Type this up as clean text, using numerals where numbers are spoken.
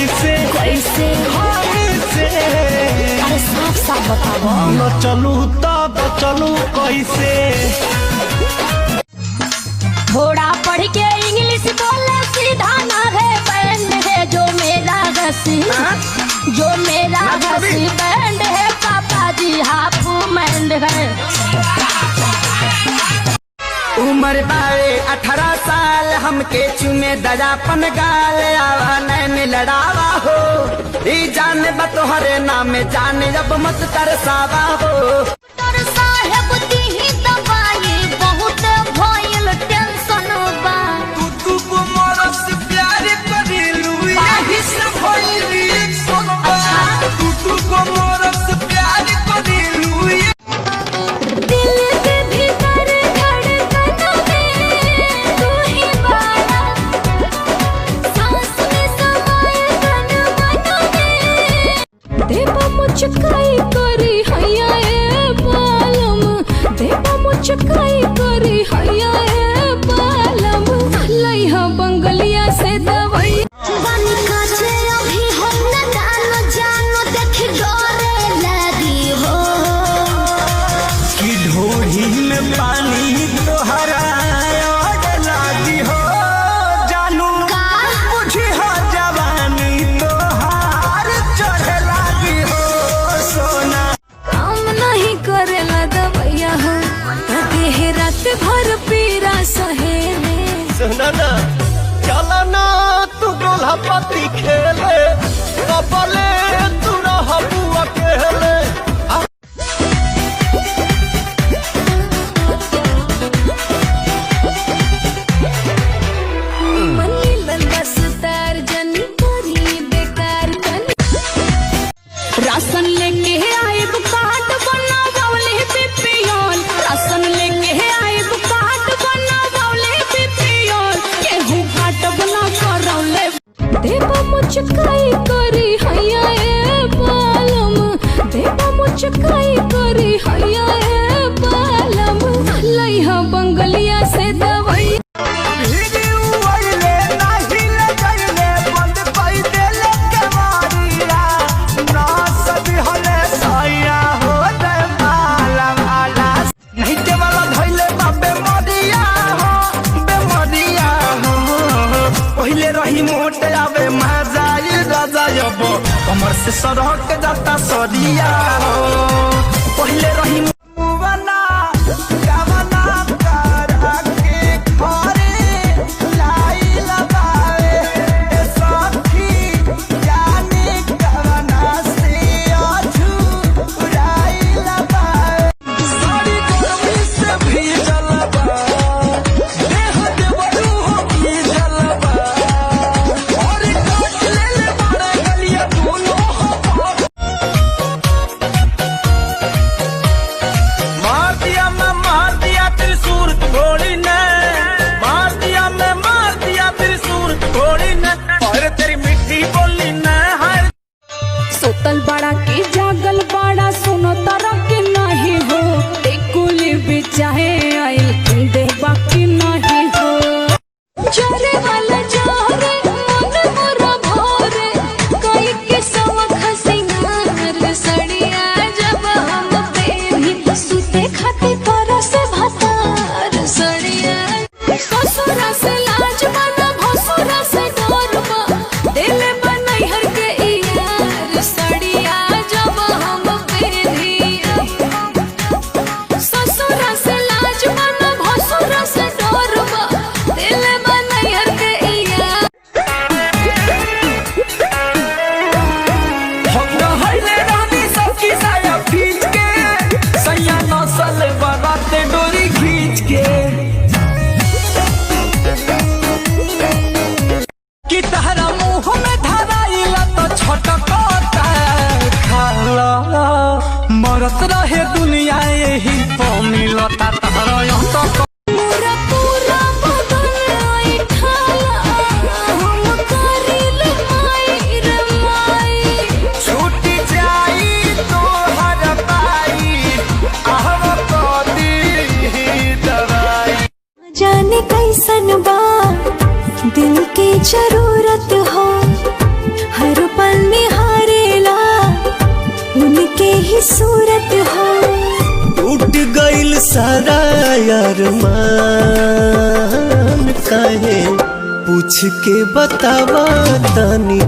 कैसे कैसे अरे साफ साफ बताओ न चलू तब चलू कैसे। थोड़ा पढ़ के इंग्लिश बोले सीधा ना है बैंड है जो मेरा घसी बैंड है पापा जी हाफ मैंड है। उम्र बारे 18 साल हमके चुमे दयापन गाल आवा नैन लड़ावा हो ई जाने बतोहरे नाम जाने अब मत तरसावा हो। साहेब दी दवाई बहुत भइल टेंशन बा तू को मरस प्यार करिलू यही से भइल रिएक्शन बा तू को मरस प्यार करिलू दिल के भीतर धड़कन में तू ही बाड़ा सांस में समाए तन मन में देवा मुचकाई करी हैया ए बालम देवा मुचकाई करी हैया ए बालम लइहा बंगलिया से दवाई बन काचे अभी हम न जानो देख डरे लगी हो कि ढोरी में पानी तोहरा लागी हो जानू बुझी हो जवानी तोहार चढ़े लागी हो सोना। काम नहीं करेला दवैया हो देह रात भर पीरा सहेले सुना ना चला ना तू गोला पति खेले कबले तू रहबू अकेले। मनी लंदस तार जनी करी बेकार कनी राशन लेके आए कार्ड बनावले बीपीएल राशन लेके आए कार्ड बनावले बीपीएल केहू कार्ड बना करौले देवा मुचकाई करी हैया ए बालम देवा मुचकाई करी हैया ए बालम लइहा बंगलिया से दवाई पहले रही मोटे आवे मजाई राजा यबो कमर से सड़क जाता सरिया हो पहले रही मुवना गावना करा के घरे लाई लगावे ए सखी जाने गावना से आजू राई लगावे सारी गर्मी से भी जलवा देह देवरू हो की जलवा और काट ले ले बड़े गलिया दोनों हो मार दिया त्रिशूल घोड़ी ने मार दिया त्रिशूल घोड़ी ने और तेरी मिट्टी बोली ने हर सोतल बड़ा के जागल बड़ा सुनो तरह के नहीं हो टेकुली भी चाहे आइल दे बाकी नहीं हो जोरे वाला जोरे मन मोरा भोरे कोई के सवा खसिंगार सड़िया जब हम पेनी सुते खाती पर से भतार सड़िया ससुरा से लाज बना भसुरा से डरबा दिल बनई हर के यार सड़िया जब हम पेनी ससुरा से लाज बना भसुरा से डरबा दिल बनई हर के यार हम रहले रानी सबकी साया खींच के सैया नसल बराते डोरी खींच के कि तहरा मुंह में धराइला तो छटकता खाला मरत रहे दुनिया यही तो मिलता तहरा यहाँ तो पूरा पूरा बदन आई ठाला हम करिल माई रे माई छूट जाई तो हर पाई आहव को दी दवाई जाने कैसन बा दिल की जरूरत हो हर ही सूरत हो। टूट गइल सारा अरमान काहे पूछ के बतावा तानी।